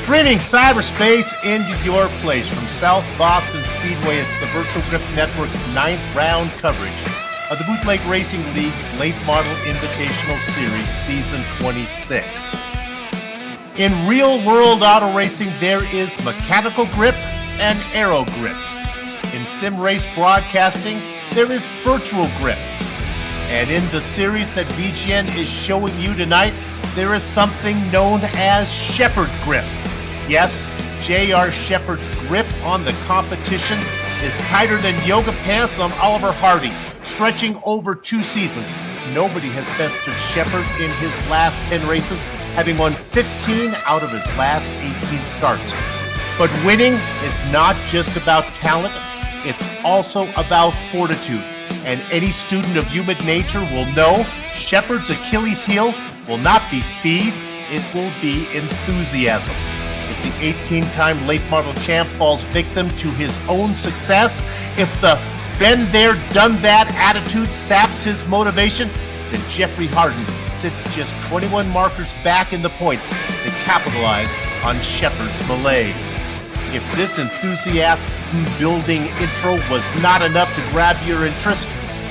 Streaming cyberspace into your place from South Boston Speedway, it's the Virtual Grip Network's 9th round coverage of the Bootleg Racing League's Late Model Invitational Series Season 26. In real-world auto racing, there is mechanical grip and aero grip. In sim race broadcasting, there is virtual grip. And in the series that VGN is showing you tonight, there is something known as Shepherd grip. Yes, J.R. Shepherd's grip on the competition is tighter than yoga pants on Oliver Harding, stretching over 2 seasons. Nobody has bested Shepherd in his last 10 races, having won 15 out of his last 18 starts. But winning is not just about talent, it's also about fortitude. And any student of human nature will know Shepherd's Achilles heel will not be speed, it will be enthusiasm. If the 18-time late model champ falls victim to his own success, if the been there, done that attitude saps his motivation, then Jeffrey Harden sits just 21 markers back in the points to capitalize on Shepherd's malaise. If this enthusiasm-building intro was not enough to grab your interest,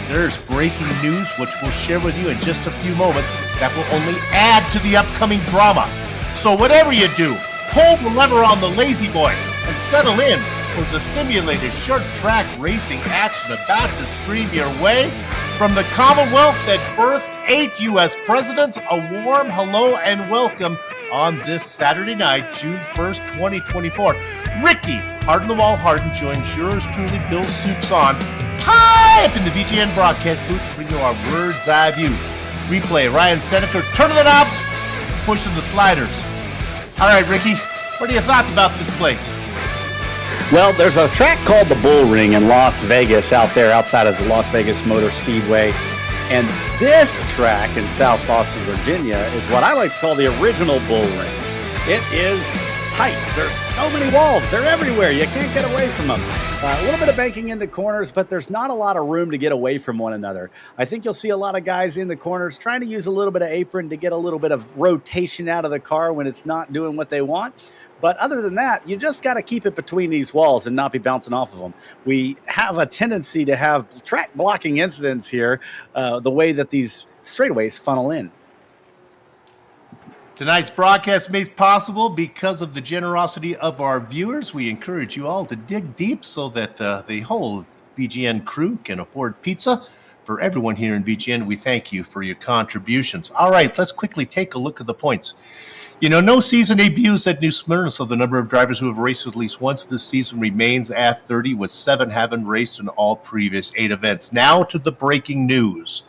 there's breaking news which we'll share with you in just a few moments that will only add to the upcoming drama. So whatever you do, pull the lever on the lazy boy and settle in for the simulated short track racing action about to stream your way. From the Commonwealth that birthed 8 U.S. presidents, a warm hello and welcome on this Saturday night, June 1st, 2024. Ricky Harden-the-Wall Harden joins yours truly, Bill Soups on, high up in the VGN broadcast booth to bring you our bird's eye view. Replay, Ryan Seneca, turning the knobs, pushing the sliders. All right, Ricky, what are your thoughts about this place? Well, there's a track called the Bull Ring in Las Vegas out there outside of the Las Vegas Motor Speedway. And this track in South Boston, Virginia is what I like to call the original Bull Ring. It is tight. There's so many walls. They're everywhere. You can't get away from them. A little bit of banking into corners, but there's not a lot of room to get away from one another. I think you'll see a lot of guys in the corners trying to use a little bit of apron to get a little bit of rotation out of the car when it's not doing what they want. But other than that, you just got to keep it between these walls and not be bouncing off of them. We have a tendency to have track blocking incidents here, the way that these straightaways funnel in. Tonight's broadcast made possible because of the generosity of our viewers. We encourage you all to dig deep so that the whole VGN crew can afford pizza. For everyone here in VGN, we thank you for your contributions. All right, let's quickly take a look at the points. You know, no season debuts at New Smyrna, so the number of drivers who have raced at least once this season remains at 30, with 7 having raced in all previous 8 events. Now to the breaking news.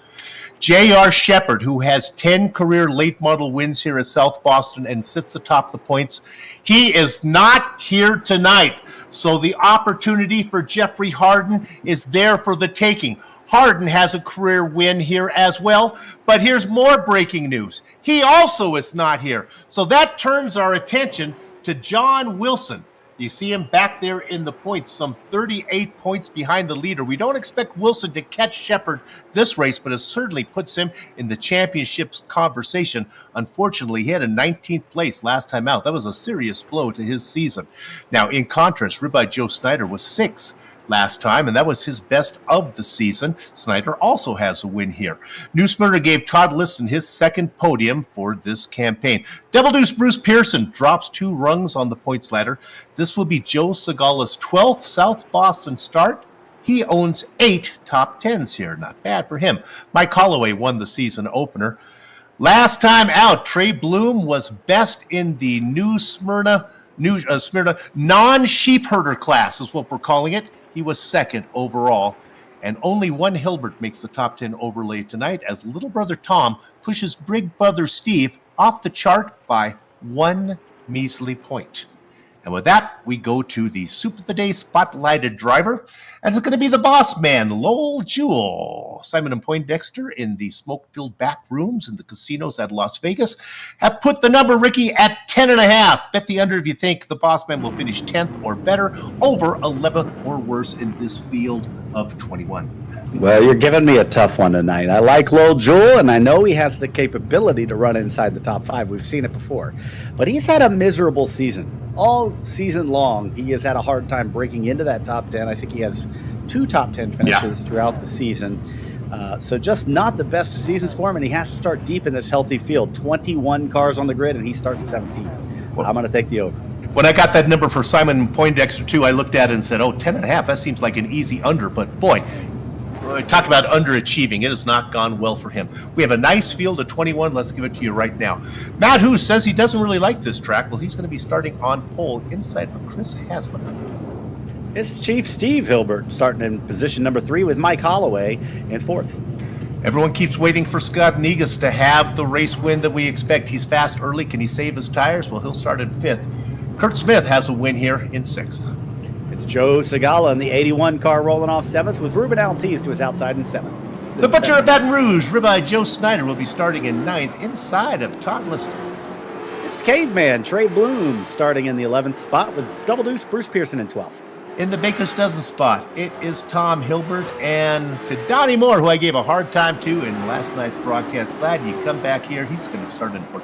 J.R. Shepherd, who has 10 career late model wins here at South Boston and sits atop the points, he is not here tonight. So the opportunity for Jeffrey Harden is there for the taking. Harden has a career win here as well, but here's more breaking news. He also is not here. So that turns our attention to John Wilson. You see him back there in the points, some 38 points behind the leader. We don't expect Wilson to catch Shepherd this race, but it certainly puts him in the championship's conversation. Unfortunately, he had a 19th place last time out. That was a serious blow to his season. Now, in contrast, Ribeye Joe Snyder was 6th last time, and that was his best of the season. Snyder also has a win here. New Smyrna gave Todd Liston his 2nd podium for this campaign. Double Deuce Bruce Pearson drops 2 rungs on the points ladder. This will be Joe Segala's 12th South Boston start. He owns 8 top 10s here. Not bad for him. Mike Holloway won the season opener. Last time out, Trey Bloom was best in the New Smyrna non-sheep herder class is what we're calling it. He was 2nd overall, and only one Hilbert makes the top 10 overlay tonight as little brother Tom pushes big brother Steve off the chart by 1 measly point. And with that, we go to the Soup of the Day spotlighted driver, and it's going to be the boss man, Lowell Jewell. Simon and Poindexter in the smoke-filled back rooms in the casinos at Las Vegas have put the number, Ricky, at 10.5. Bet the under if you think the boss man will finish 10th or better, over 11th or worse in this field of 21. Well, you're giving me a tough one tonight. I like Lil Jewel, and I know he has the capability to run inside the top 5. We've seen it before. But he's had a miserable season. All season long, he has had a hard time breaking into that top 10. I think he has 2 top 10 finishes throughout the season. So just not the best of seasons for him, and he has to start deep in this healthy field. 21 cars on the grid, and he's starting 17th. Well, I'm going to take the over. When I got that number for Simon Poindexter, too, I looked at it and said, 10.5, that seems like an easy under. But, boy, talk about underachieving. It has not gone well for him. We have a nice field of 21. Let's give it to you right now. Matt Hoos says he doesn't really like this track. Well, he's going to be starting on pole inside of Chris Haslam. It's Chief Steve Hilbert starting in position number 3 with Mike Holloway in 4th. Everyone keeps waiting for Scott Negus to have the race win that we expect. He's fast early. Can he save his tires? Well, he'll start in 5th. Kurt Smith has a win here in 6th. It's Joe Segala in the 81 car rolling off 7th with Ruben Altis to his outside in 7th. The Butcher of Baton Rouge, Ribeye Joe Snyder, will be starting in 9th inside of Todd Liston. It's Caveman Trey Bloom starting in the 11th spot with Double Deuce Bruce Pearson in 12th. In the Baker's Dozen spot, it is Tom Hilbert, and to Donnie Moore, who I gave a hard time to in last night's broadcast. Glad you come back here. He's going to start in 14th.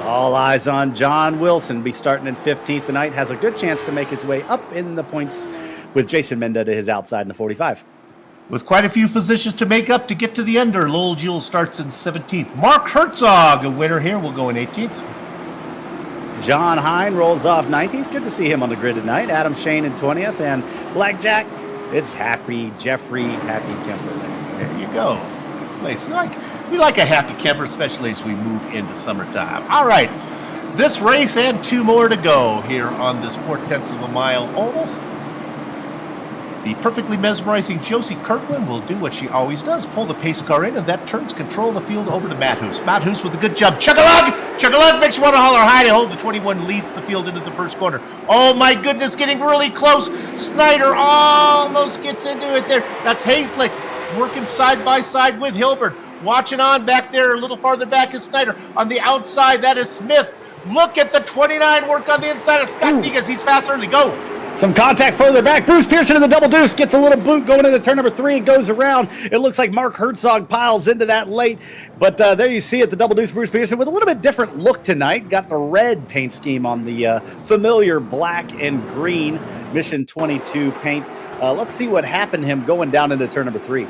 All eyes on John Wilson, be starting in 15th tonight. Has a good chance to make his way up in the points with Jason Menda to his outside in the 45. With quite a few positions to make up to get to the under, Lowell Jewell starts in 17th. Mark Herzog, a winner here, will go in 18th. John Hine rolls off 19th. Good to see him on the grid tonight. Adam Shane in 20th. And Blackjack, it's Happy Jeffrey Happy Kemper. There you go. Good place. We like a happy camper, especially as we move into summertime. All right. This race and 2 more to go here on this 4/10 of a mile oval. The perfectly mesmerizing Josie Kirkland will do what she always does, pull the pace car in, and that turns control of the field over to Matt Hoos. Matt Hoos with a good job. Chug-a-lug! Chug-a-lug makes you want to holler high to hold. The 21 leads the field into the first corner. Oh, my goodness, getting really close. Snyder almost gets into it there. That's Hazlick working side by side with Hilbert. Watching on back there, a little farther back is Snyder. On the outside, that is Smith. Look at the 29 work on the inside of Scott Negus. He's fast early. Go. Some contact further back. Bruce Pearson in the double deuce gets a little boot going into turn number 3 and goes around. It looks like Mark Herzog piles into that late. But there you see it, the double deuce Bruce Pearson with a little bit different look tonight. Got the red paint scheme on the familiar black and green Mission 22 paint. Let's see what happened to him going down into turn number 3.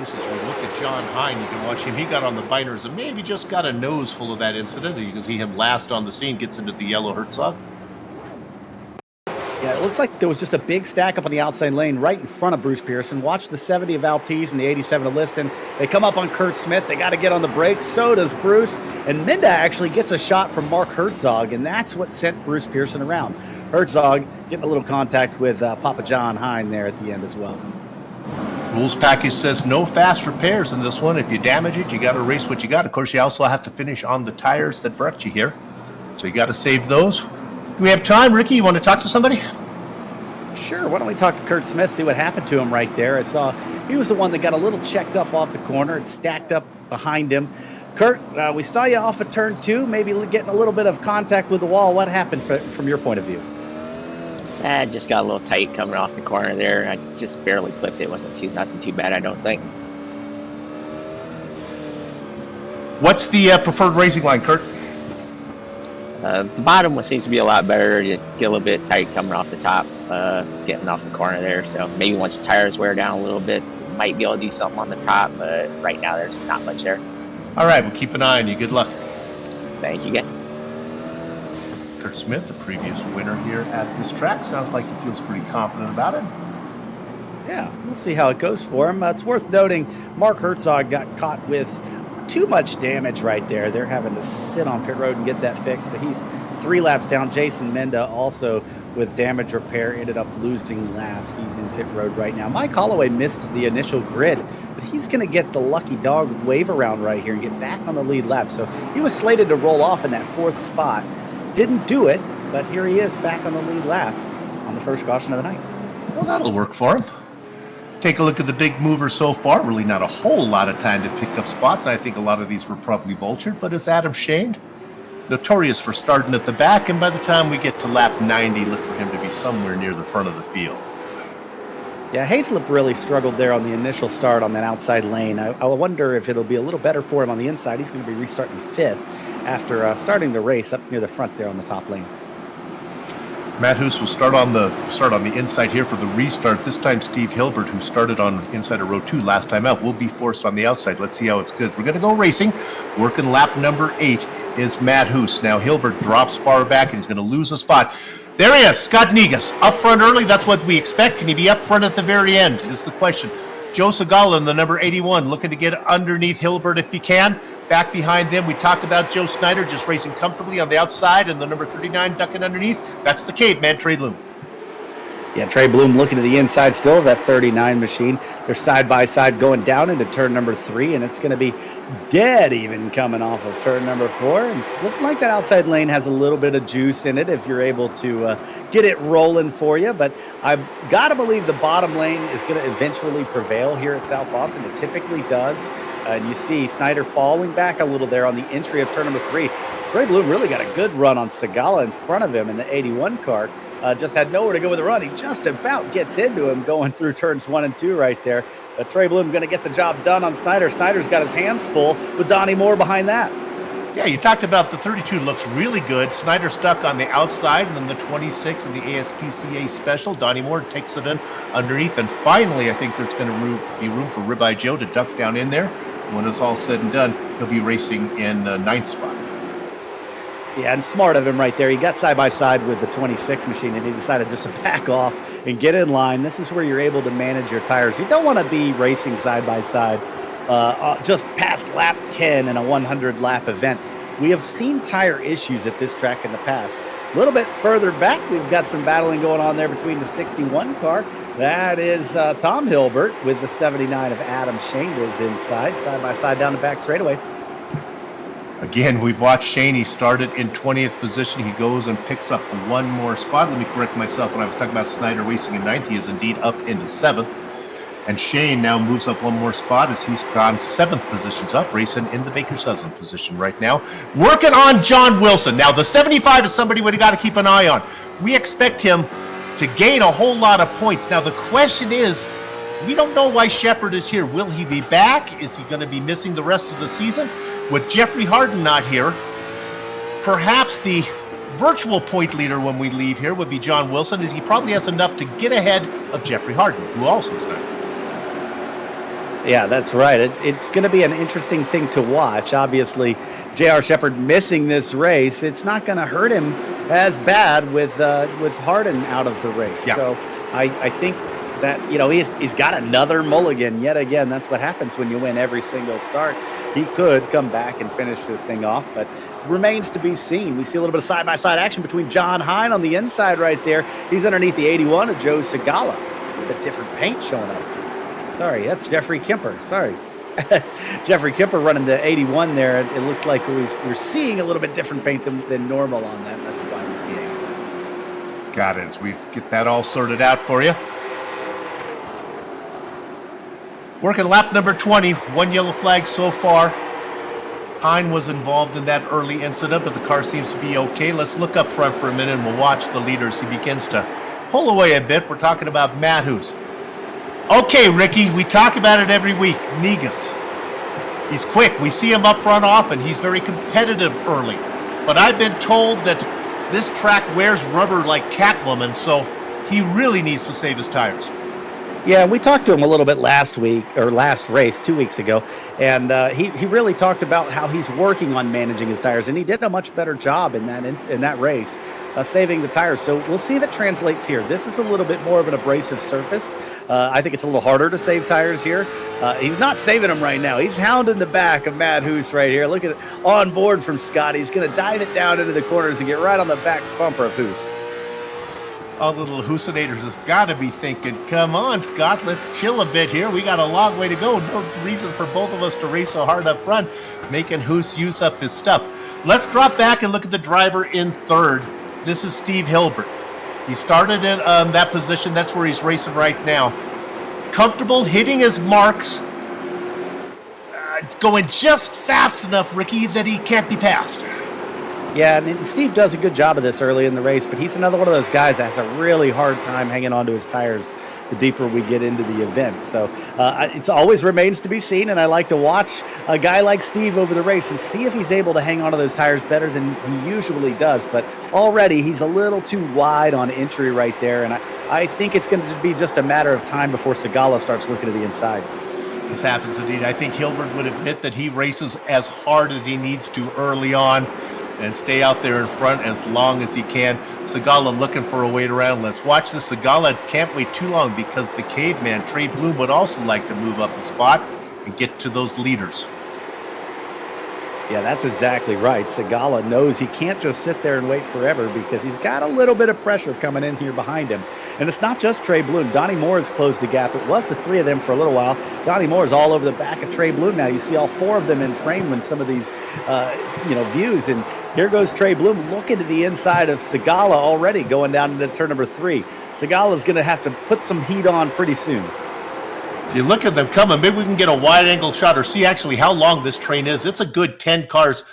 As we look at John Hine, you can watch him. He got on the binders and maybe just got a nose full of that incident. You can see him last on the scene, gets into the yellow Herzog. Yeah, it looks like there was just a big stack up on the outside lane right in front of Bruce Pearson. Watch the 70 of Altis and the 87 of Liston. They come up on Kurt Smith. They got to get on the brakes. So does Bruce. And Minda actually gets a shot from Mark Herzog, and that's what sent Bruce Pearson around. Herzog getting a little contact with Papa John Hine there at the end as well. Rules package says no fast repairs in this one. If you damage it, you got to race what you got. Of course, you also have to finish on the tires that brought you here. So you got to save those. Do we have time? Ricky, you want to talk to somebody? Sure. Why don't we talk to Kurt Smith, see what happened to him right there. I saw he was the one that got a little checked up off the corner and stacked up behind him. Kurt, we saw you off of turn 2, maybe getting a little bit of contact with the wall. What happened from your point of view? I just got a little tight coming off the corner there. I just barely clipped it. Wasn't nothing too bad, I don't think. What's the preferred racing line, Kurt? The bottom one seems to be a lot better. You get a little bit tight coming off the top, getting off the corner there. So maybe once the tires wear down a little bit, you might be able to do something on the top. But right now, there's not much there. All right, we'll keep an eye on you. Good luck. Thank you, guys. Kurt Smith, the previous winner here at this track. Sounds like he feels pretty confident about it. Yeah, we'll see how it goes for him. It's worth noting Mark Herzog got caught with too much damage right there. They're having to sit on pit road and get that fixed. So he's 3 laps down. Jason Menda also with damage repair ended up losing laps. He's in pit road right now. Mike Holloway missed the initial grid, but he's going to get the lucky dog wave around right here and get back on the lead lap. So he was slated to roll off in that 4th spot. Didn't do it, but here he is back on the lead lap on the first caution of the night. Well, that'll work for him. Take a look at the big movers so far. Really not a whole lot of time to pick up spots. I think a lot of these were probably vultured, but it's Adam Shane, notorious for starting at the back, and by the time we get to lap 90, look for him to be somewhere near the front of the field. Yeah, Hayslip really struggled there on the initial start on that outside lane. I wonder if it'll be a little better for him on the inside. He's going to be restarting 5th after starting the race up near the front there on the top lane. Matt Hoos will start on the inside here for the restart. This time Steve Hilbert, who started on inside of row 2 last time out, will be forced on the outside. Let's see how it's good. We're going to go racing. Working lap number 8 is Matt Hoos. Now Hilbert drops far back and he's going to lose a spot. There he is, Scott Negus. Up front early, that's what we expect. Can he be up front at the very end is the question. Joe Segala in the number 81 looking to get underneath Hilbert if he can. Back behind them, we talked about Joe Snyder just racing comfortably on the outside and the number 39 ducking underneath. That's the caveman, Trey Bloom. Yeah, Trey Bloom looking to the inside still of that 39 machine. They're side by side going down into turn number 3, and it's going to be dead even coming off of turn number 4. And it's looking like that outside lane has a little bit of juice in it if you're able to get it rolling for you. But I've got to believe the bottom lane is going to eventually prevail here at South Boston. It typically does. And you see Snyder falling back a little there on the entry of turn number 3. Trey Bloom really got a good run on Segala in front of him in the 81 car. Just had nowhere to go with the run. He just about gets into him going through turns 1 and 2 right there. But Trey Bloom going to get the job done on Snyder. Snyder's got his hands full with Donnie Moore behind that. Yeah, you talked about the 32 looks really good. Snyder stuck on the outside, and then the 26 and the ASPCA special. Donnie Moore takes it in underneath, and finally I think there's going to be room for Ribeye Joe to duck down in there. When it's all said and done, he'll be racing in 9th spot. Yeah, and smart of him right there. He got side-by-side with the 26 machine, and he decided just to back off and get in line. This is where you're able to manage your tires. You don't want to be racing side-by-side just past lap 10 in a 100-lap event. We have seen tire issues at this track in the past. A little bit further back, we've got some battling going on there between the 61 car. That is Tom Hilbert with the 79 of Adam Shane is inside, side-by-side down the back straightaway. Again, we've watched Shane. He started in 20th position. He goes and picks up one more spot. Let me correct myself. When I was talking about Snyder racing in 9th, he is indeed up into 7th. And Shane now moves up one more spot as he's gone 7th positions up, racing in the Baker's dozen position right now. Working on John Wilson. Now, the 75 is somebody we've got to keep an eye on. We expect him to gain a whole lot of points. Now, the question is, we don't know why Shepard is here. Will he be back? Is he going to be missing the rest of the season? With Jeffrey Harden not here, perhaps the virtual point leader when we leave here would be John Wilson, as he probably has enough to get ahead of Jeffrey Harden, who also is not here. Yeah, that's right. It's going to be an interesting thing to watch. Obviously, J.R. Shepard missing this race, it's not going to hurt him as bad with Harden out of the race. Yeah. So I think that, he's got another mulligan yet again. That's what happens when you win every single start. He could come back and finish this thing off, but remains to be seen. We see a little bit of side-by-side action between John Hine on the inside right there. He's underneath the 81 of Joe Segala. A little bit different paint showing up. Sorry, that's Jeffrey Kemper. Sorry. Jeffrey Kemper running the 81 there. It looks like we're seeing a little bit different paint than normal on that. That's why we're seeing. Got it. We get that all sorted out for you. Working lap number 20, one yellow flag so far. Hine was involved in that early incident, but the car seems to be okay. Let's look up front for a minute and we'll watch the leaders. He begins to pull away a bit. We're talking about Matt Hoos. Okay, Ricky, we talk about it every week. Negus. He's quick. We see him up front often. He's very competitive early. But I've been told that this track wears rubber like Catwoman, so he really needs to save his tires. Yeah, we talked to him a little bit last race, 2 weeks ago, and he really talked about how he's working on managing his tires, and he did a much better job in that race, saving the tires. So we'll see if it translates here. This is a little bit more of an abrasive surface. I think it's a little harder to save tires here. He's not saving them right now. He's hounding the back of Matt Hoos right here. Look at it on board from Scott. He's going to dive it down into the corners and get right on the back bumper of Hoos. All the little Hoosinators have got to be thinking, come on, Scott, let's chill a bit here. We got a long way to go. No reason for both of us to race so hard up front, making Hoos use up his stuff. Let's drop back and look at the driver in third. This is Steve Hilbert. He started in that position. That's where he's racing right now. Comfortable, hitting his marks, going just fast enough, Ricky, that he can't be passed. Yeah, and Steve does a good job of this early in the race, but he's another one of those guys that has a really hard time hanging on to his tires the deeper we get into the event. So it always remains to be seen, and I like to watch a guy like Steve over the race and see if he's able to hang on to those tires better than he usually does. But already he's a little too wide on entry right there, and I think it's going to be just a matter of time before Segala starts looking to the inside. This happens indeed. I think Hilbert would admit that he races as hard as he needs to early on and stay out there in front as long as he can. Segala looking for a way around. Let's watch this. Segala can't wait too long because the caveman, Trey Bloom, would also like to move up a spot and get to those leaders. Yeah, that's exactly right. Segala knows he can't just sit there and wait forever because he's got a little bit of pressure coming in here behind him. And it's not just Trey Bloom. Donnie Moore has closed the gap. It was the three of them for a little while. Donnie Moore is all over the back of Trey Bloom now. You see all four of them in frame in some of these views. And here goes Trey Bloom looking to the inside of Segala already going down into turn number 3. Segala is going to have to put some heat on pretty soon. So you look at them coming. Maybe we can get a wide angle shot or see actually how long this train is. It's a good 10 cars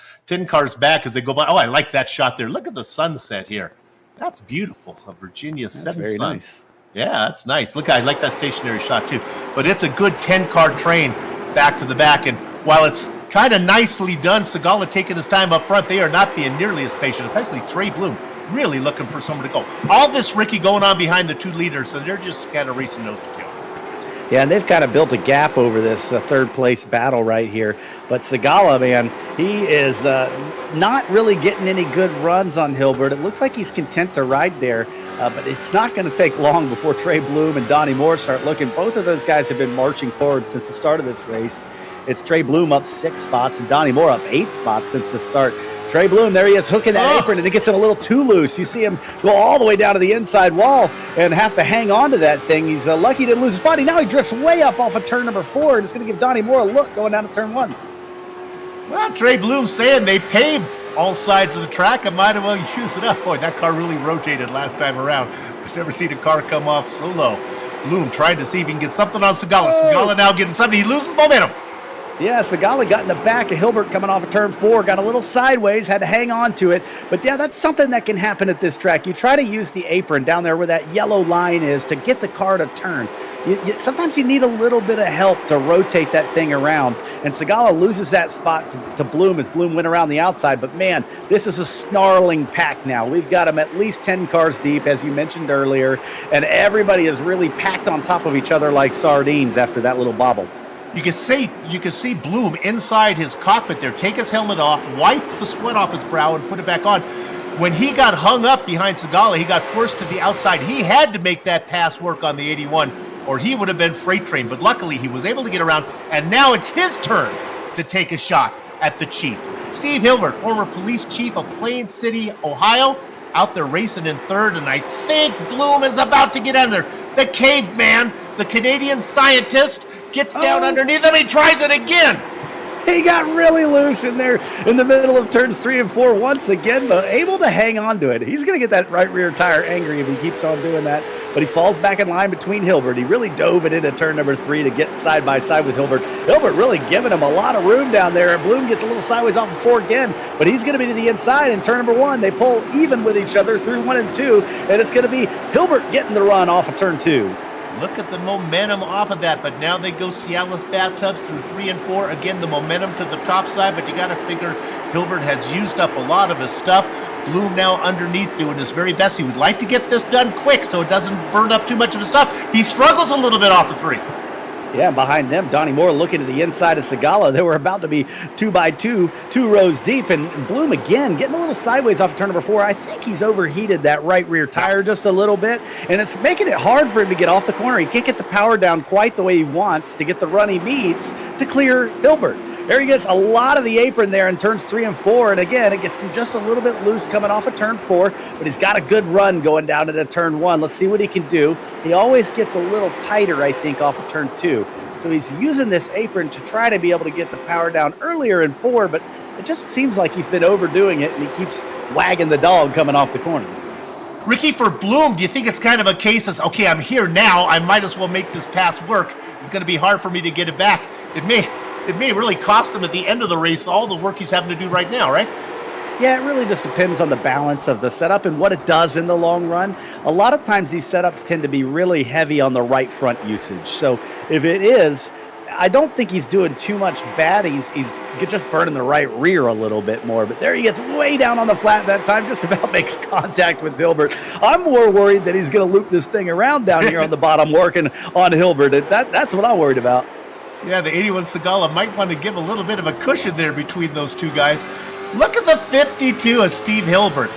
back as they go by. Oh, I like that shot there. Look at the sunset here. That's beautiful. Virginia setting very sun. Nice. Yeah, that's nice. Look, I like that stationary shot too. But it's a good 10-car train back to the back. And while it's kind of nicely done, Segala taking his time up front, they are not being nearly as patient, especially Trey Bloom, really looking for someone to go. All this, Ricky, going on behind the two leaders, so they're just kind of racing nose to tail. Yeah, and they've kind of built a gap over this third place battle right here. But Segala, man, he is not really getting any good runs on Hilbert. It looks like he's content to ride there, but it's not going to take long before Trey Bloom and Donnie Moore start looking. Both of those guys have been marching forward since the start of this race. It's Trey Bloom up 6 spots and Donnie Moore up 8 spots since the start. Trey Bloom, there he is, hooking that apron, and it gets him a little too loose. You see him go all the way down to the inside wall and have to hang on to that thing. He's lucky to lose his body. Now he drifts way up off of turn number 4, and it's going to give Donnie Moore a look going down to turn 1. Well, Trey Bloom saying they paved all sides of the track. I might as well use it up. Boy, that car really rotated last time around. I've never seen a car come off so low. Bloom trying to see if he can get something on Segala. Segala now getting something. He loses momentum. Yeah, Segala got in the back of Hilbert coming off of turn 4, got a little sideways, had to hang on to it. But yeah, that's something that can happen at this track. You try to use the apron down there where that yellow line is to get the car to turn. Sometimes you need a little bit of help to rotate that thing around. And Segala loses that spot to Bloom as Bloom went around the outside. But man, this is a snarling pack now. We've got them at least 10 cars deep, as you mentioned earlier. And everybody is really packed on top of each other like sardines after that little bobble. You can see Bloom inside his cockpit there, take his helmet off, wipe the sweat off his brow, and put it back on. When he got hung up behind Segala, he got forced to the outside. He had to make that pass work on the 81, or he would have been freight train. But luckily, he was able to get around, and now it's his turn to take a shot at the chief. Steve Hilbert, former police chief of Plain City, Ohio, out there racing in third, and I think Bloom is about to get under. The caveman, the Canadian scientist, gets down underneath him. He tries it again. He got really loose in there in the middle of turns 3 and 4 once again, but able to hang on to it. He's going to get that right rear tire angry if he keeps on doing that, but he falls back in line between Hilbert. He really dove it into turn number 3 to get side by side with Hilbert. Hilbert really giving him a lot of room down there. Bloom gets a little sideways off of 4 again, but he's going to be to the inside in turn number 1. They pull even with each other through 1 and 2, and it's going to be Hilbert getting the run off of turn 2. Look at the momentum off of that, but now they go Cialis bathtubs through 3 and 4. Again, the momentum to the top side, but you got to figure Hilbert has used up a lot of his stuff. Bloom now underneath doing his very best. He would like to get this done quick so it doesn't burn up too much of his stuff. He struggles a little bit off the 3. Yeah, behind them, Donnie Moore looking to the inside of Segala. They were about to be 2 by 2, 2 rows deep, and Bloom again getting a little sideways off of turn number 4. I think he's overheated that right rear tire just a little bit, and it's making it hard for him to get off the corner. He can't get the power down quite the way he wants to get the run he needs to clear Hilbert. There he gets a lot of the apron there in turns 3 and 4, and again, it gets him just a little bit loose coming off of turn 4, but he's got a good run going down into turn 1. Let's see what he can do. He always gets a little tighter, I think, off of turn 2. So he's using this apron to try to be able to get the power down earlier in 4, but it just seems like he's been overdoing it, and he keeps wagging the dog coming off the corner. Ricky, for Bloom, do you think it's kind of a case of, okay, I'm here now, I might as well make this pass work. It's going to be hard for me to get it back. It may really cost him at the end of the race all the work he's having to do right now, right? Yeah, it really just depends on the balance of the setup and what it does in the long run. A lot of times these setups tend to be really heavy on the right front usage. So if it is, I don't think he's doing too much bad. He's just burning the right rear a little bit more. But there he gets way down on the flat that time, just about makes contact with Hilbert. I'm more worried that he's going to loop this thing around down here on the bottom working on Hilbert. That's what I'm worried about. Yeah, the 81 Segala might want to give a little bit of a cushion there between those two guys. Look at the 52 of Steve Hilbert.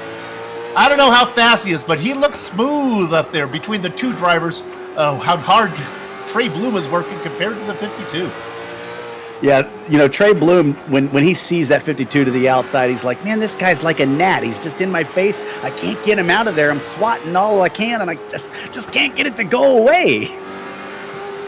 I don't know how fast he is, but he looks smooth up there between the two drivers. How hard Trey Bloom is working compared to the 52. Yeah, you know, Trey Bloom, when he sees that 52 to the outside, he's like, man, this guy's like a gnat. He's just in my face. I can't get him out of there. I'm swatting all I can, and I just can't get it to go away.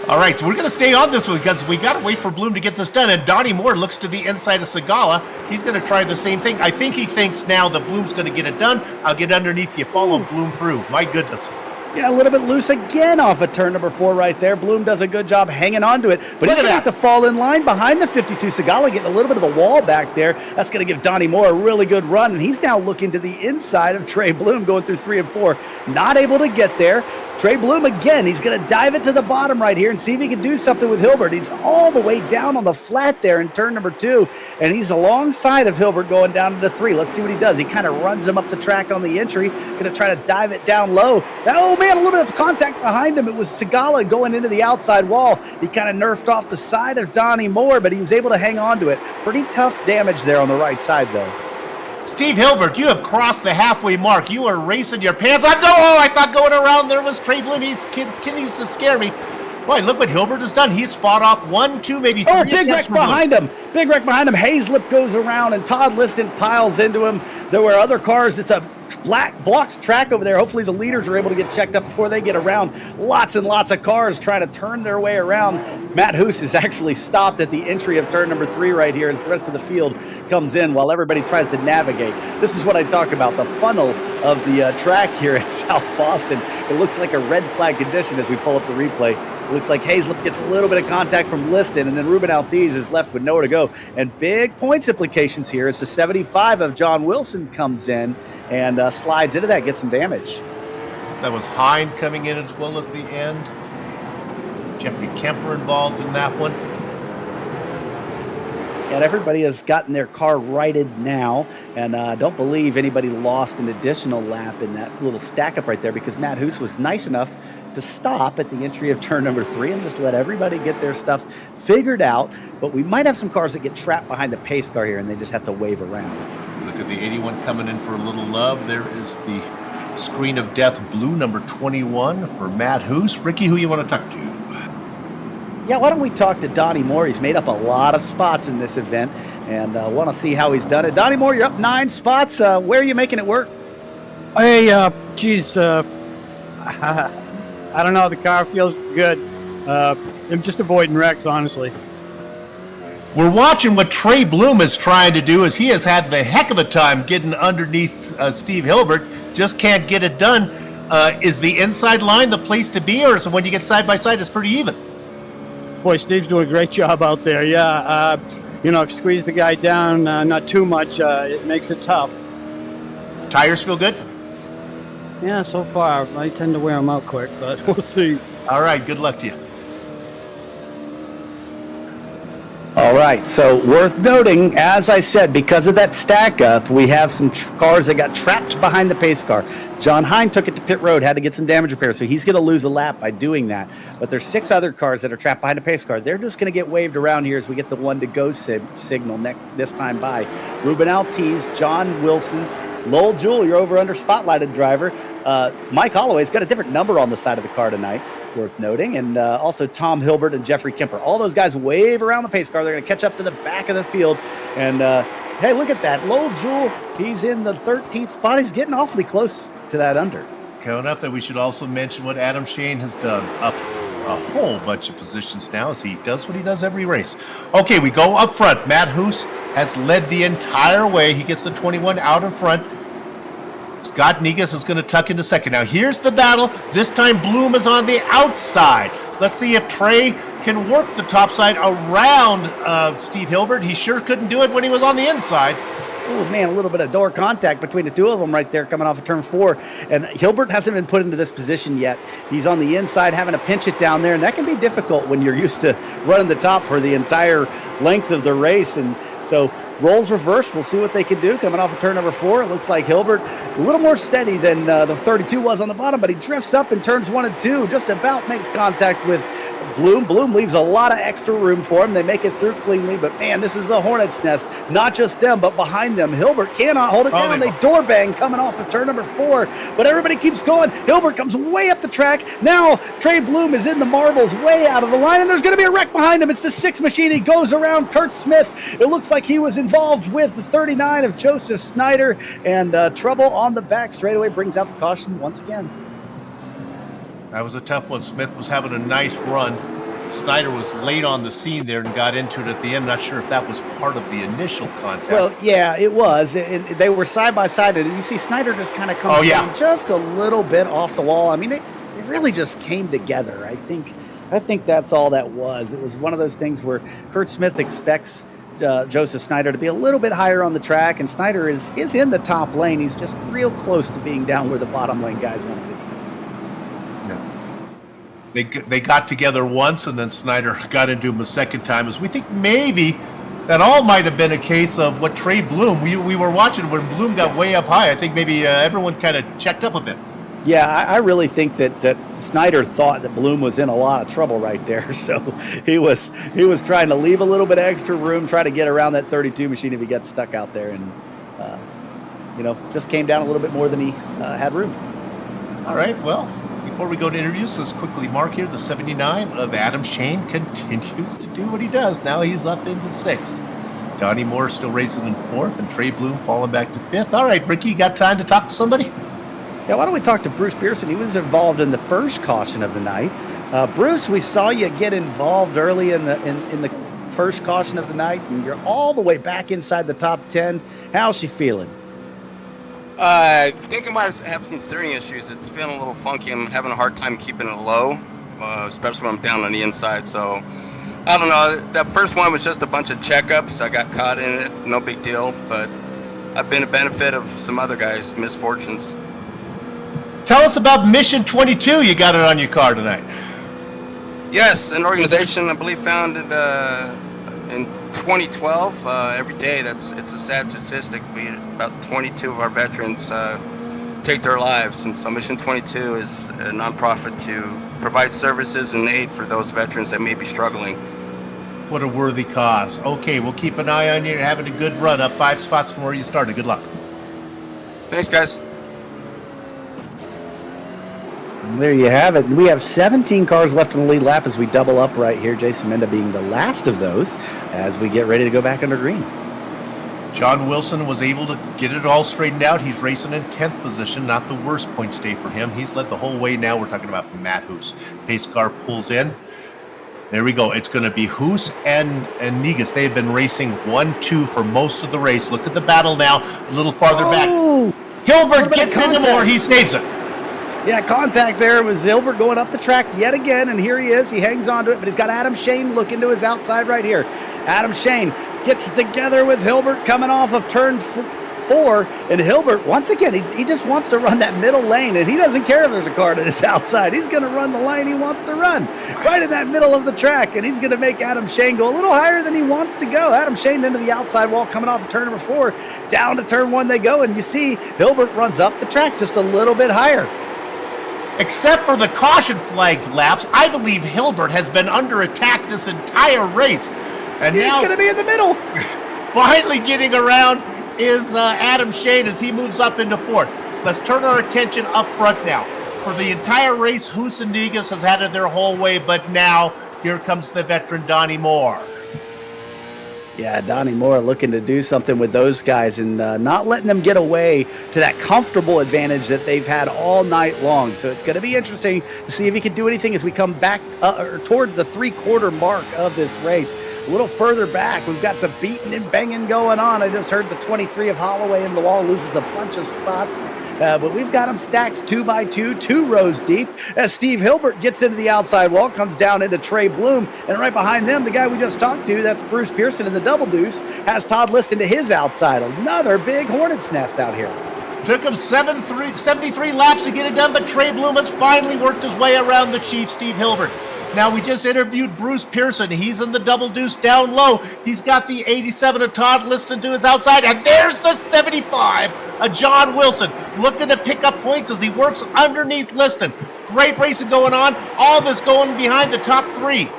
All right, so we're going to stay on this one because we got to wait for Bloom to get this done. And Donnie Moore looks to the inside of Segala. He's going to try the same thing. I think he thinks now that Bloom's going to get it done. I'll get underneath you, follow Bloom through. My goodness. Yeah, a little bit loose again off of turn number 4 right there. Bloom does a good job hanging on to it, but he's going to have to fall in line behind the 52. Segala getting a little bit of the wall back there. That's going to give Donnie Moore a really good run, and he's now looking to the inside of Trey Bloom going through 3 and 4. Not able to get there. Trey Bloom again, he's going to dive it to the bottom right here and see if he can do something with Hilbert. He's all the way down on the flat there in turn number 2, and he's alongside of Hilbert going down into 3. Let's see what he does. He kind of runs him up the track on the entry, going to try to dive it down low. Oh, man, a little bit of contact behind him. It was Segala going into the outside wall. He kind of nerfed off the side of Donnie Moore, but he was able to hang on to it. Pretty tough damage there on the right side, though. Steve Hilbert, you have crossed the halfway mark. You are racing your pants. I thought going around there was Trey Bloom. He continues to scare me. Boy, look what Hilbert has done. He's fought off 1, 2, maybe 3. Oh, big wreck behind him. Big wreck behind him. Hazlip goes around, and Todd Liston piles into him. There were other cars. It's a blocked track over there. Hopefully the leaders are able to get checked up before they get around. Lots and lots of cars trying to turn their way around. Matt Hoos is actually stopped at the entry of turn number 3 right here as the rest of the field comes in while everybody tries to navigate. This is what I talk about, the funnel of the track here at South Boston. It looks like a red flag condition as we pull up the replay. It looks like Hazlip gets a little bit of contact from Liston, and then Ruben Altiz is left with nowhere to go. And big points implications here as the 75 of John Wilson comes in and slides into that, gets some damage. That was Hine coming in as well at the end. Jeffrey Kemper involved in that one. And everybody has gotten their car righted now, and I don't believe anybody lost an additional lap in that little stack up right there because Matt Hoos was nice enough to stop at the entry of turn number 3 and just let everybody get their stuff figured out. But we might have some cars that get trapped behind the pace car here and they just have to wave around. Look at the 81 coming in for a little love. There is the screen of death blue, number 21 for Matt Hoos. Ricky, who you want to talk to? Yeah, why don't we talk to Donnie Moore? He's made up a lot of spots in this event and want to see how he's done it. Donnie Moore, you're up 9 spots. Where are you making it work? Hey, I don't know. The car feels good. I'm just avoiding wrecks, honestly. We're watching what Trey Bloom is trying to do as he has had the heck of a time getting underneath Steve Hilbert. Just can't get it done. Is the inside line the place to be, or is when you get side by side, it's pretty even? Boy, Steve's doing a great job out there. Yeah, if you squeeze the guy down not too much, it makes it tough. Tires feel good? Yeah, so far. I tend to wear them out quick, but we'll see. All right, good luck to you. All right, so worth noting, as I said, because of that stack up, we have some cars that got trapped behind the pace car. John Hine took it to pit road, had to get some damage repair, so he's going to lose a lap by doing that. But there's 6 other cars that are trapped behind the pace car. They're just going to get waved around here as we get the 1-to-go signal this time by. Ruben Altiz, John Wilson, Lowell Jewell, your over-under spotlighted driver. Mike Holloway's got a different number on the side of the car tonight, worth noting. And also Tom Hilbert and Jeffrey Kemper. All those guys wave around the pace car. They're going to catch up to the back of the field. And, hey, look at that. Lowell Jewell, he's in the 13th spot. He's getting awfully close to that under. It's coming up that we should also mention what Adam Shane has done up a whole bunch of positions now as he does what he does every race. Okay, we go up front. Matt Hoos has led the entire way. He gets the 21 out in front. Scott Negus is going to tuck into second. Now here's the battle. This time Bloom is on the outside. Let's see if Trey can work the top side around Steve Hilbert. He sure couldn't do it when he was on the inside. Oh, man, a little bit of door contact between the two of them right there coming off of turn 4. And Hilbert hasn't been put into this position yet. He's on the inside having to pinch it down there, and that can be difficult when you're used to running the top for the entire length of the race. And so roles reversed. We'll see what they can do coming off of turn number 4. It looks like Hilbert a little more steady than the 32 was on the bottom, but he drifts up in turns 1 and 2, just about makes contact with Bloom. Bloom leaves a lot of extra room for him. They make it through cleanly, but man, this is a hornet's nest. Not just them, but behind them. Hilbert cannot hold it down. They door bang coming off of turn number 4, but everybody keeps going. Hilbert comes way up the track. Now Trey Bloom is in the marbles, way out of the line, and there's going to be a wreck behind him. It's the 6 machine. He goes around Kurt Smith. It looks like he was involved with the 39 of Joseph Snyder, and trouble on the back straightaway brings out the caution once again. That was a tough one. Smith was having a nice run. Snyder was late on the scene there and got into it at the end. Not sure if that was part of the initial contact. Well, yeah, it was. They were side by side, and you see Snyder just kind of comes down just a little bit off the wall. I mean, they really just came together. I think that's all that was. It was one of those things where Kurt Smith expects Joseph Snyder to be a little bit higher on the track, and Snyder is in the top lane. He's just real close to being down where the bottom lane guys want to be. They got together once, and then Snyder got into him a second time. As we think maybe that all might have been a case of what Trey Bloom. We were watching when Bloom got way up high. I think maybe everyone kind of checked up a bit. Yeah, I really think that Snyder thought that Bloom was in a lot of trouble right there. So he was trying to leave a little bit of extra room, try to get around that 32 machine if he got stuck out there, and just came down a little bit more than he had room. All right, well, before we go to interviews, let's quickly mark here the 79 of Adam Shane continues to do what he does. Now he's up into 6th. Donnie Moore still racing in 4th, and Trey Bloom falling back to 5th. All right, Ricky, you got time to talk to somebody? Yeah, why don't we talk to Bruce Pearson? He was involved in the first caution of the night. Bruce, we saw you get involved early in the first caution of the night, and you're all the way back inside the top 10. How's she feeling? I think I might have some steering issues. It's feeling a little funky. I'm having a hard time keeping it low, especially when I'm down on the inside. So, I don't know. That first one was just a bunch of checkups. I got caught in it. No big deal. But I've been a benefit of some other guys' misfortunes. Tell us about Mission 22. You got it on your car tonight. Yes, an organization I believe founded in 2012. Every day, it's a sad statistic. About 22 of our veterans take their lives, and so Mission 22 is a nonprofit to provide services and aid for those veterans that may be struggling. What a worthy cause. Okay, we'll keep an eye on you. You're having a good run, up 5 spots from where you started. Good luck. Thanks, guys. There you have it. We have 17 cars left in the lead lap as we double up right here. Jason Menda being the last of those as we get ready to go back under green. John Wilson was able to get it all straightened out. He's racing in 10th position, not the worst points day for him. He's led the whole way now. We're talking about Matt Hoos. Pace car pulls in. There we go. It's going to be Hoos and Negus. They have been racing 1-2 for most of the race. Look at the battle now, a little farther back. Hilbert gets into more. He saves it. Yeah, contact there. It was Hilbert going up the track yet again, and here he is. He hangs on to it, but he's got Adam Shane looking to his outside right here. Adam Shane gets together with Hilbert coming off of turn 4, and Hilbert, once again, he just wants to run that middle lane, and he doesn't care if there's a car to his outside. He's going to run the lane he wants to run, right in that middle of the track, and he's going to make Adam Shane go a little higher than he wants to go. Adam Shane into the outside wall coming off of turn number 4. Down to turn 1 they go, and you see Hilbert runs up the track just a little bit higher. Except for the caution flags laps, I believe Hilbert has been under attack this entire race. And he's now, going to be in the middle. Finally getting around is Adam Shane as he moves up into 4th. Let's turn our attention up front now. For the entire race, Hoos and Negus has had it their whole way, but now here comes the veteran Donnie Moore. Yeah, Donnie Moore looking to do something with those guys and not letting them get away to that comfortable advantage that they've had all night long. So it's going to be interesting to see if he can do anything as we come back toward the 3/4 mark of this race. A little further back, we've got some beating and banging going on. I just heard the 23 of Holloway in the wall loses a bunch of spots. but we've got them stacked 2 by 2, 2 rows deep, as Steve Hilbert gets into the outside wall, comes down into Trey Bloom, and right behind them, the guy we just talked to, that's Bruce Pearson in the double deuce, has Todd Liston to his outside. Another big hornet's nest out here. Took him 73 laps to get it done, but Trey Bloom has finally worked his way around the Chief, Steve Hilbert. Now, we just interviewed Bruce Pearson. He's in the double deuce down low. He's got the 87 of Todd Liston to his outside, and there's the 75 of John Wilson, looking to pick up points as he works underneath Liston. Great racing going on. All this going behind the top 3.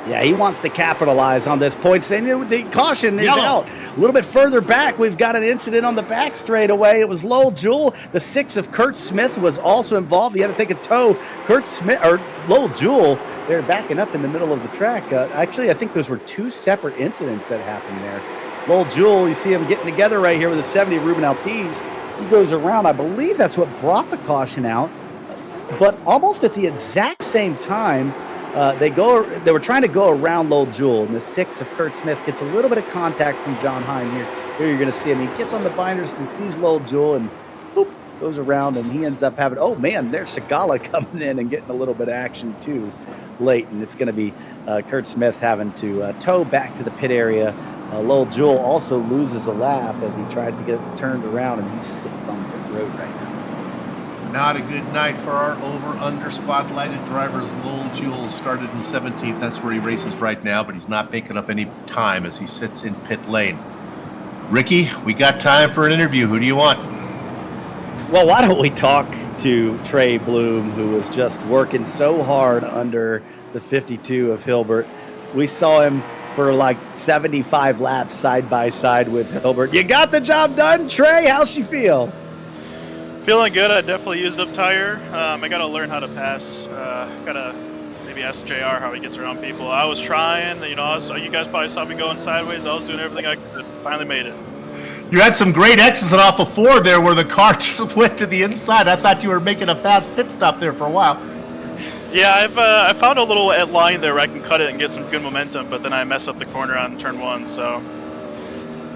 Yeah, he wants to capitalize on this point. The caution is Yellow. out. A little bit further back, we've got an incident on the back straightaway. It was Lowell Jewell. The 6 of Kurt Smith was also involved. He had to take a tow. Lowell Jewell, they're backing up in the middle of the track. Actually, I think those were 2 separate incidents that happened there. Lowell Jewell, you see him getting together right here with a 70 of Ruben Altiz. He goes around. I believe that's what brought the caution out. But almost at the exact same time, they were trying to go around Lowell Jewell, and the 6 of Kurt Smith gets a little bit of contact from John Hine here. Here you're going to see him. He gets on the binders and sees Lowell Jewell, and boop, goes around, and he ends up having, oh man, there's Segala coming in and getting a little bit of action too late, and it's going to be Kurt Smith having to tow back to the pit area. Lowell Jewell also loses a lap as he tries to get it turned around, and he sits on the road right now. Not a good night for our over-under spotlighted drivers. Lowell Jewell started in 17th. That's where he races right now, but he's not making up any time as he sits in pit lane. Ricky, we got time for an interview. Who do you want? Well, why don't we talk to Trey Bloom, who was just working so hard under the 52 of Hilbert. We saw him for like 75 laps side by side with Hilbert. You got the job done, Trey. How's she feel? Feeling good. I definitely used up tire. I got to learn how to pass. Got to maybe ask JR how he gets around people. I was trying. You guys probably saw me going sideways. I was doing everything I could. Finally made it. You had some great X's and off of 4 there where the car just went to the inside. I thought you were making a fast pit stop there for a while. Yeah, I found a little line there where I can cut it and get some good momentum, but then I mess up the corner on turn 1, so...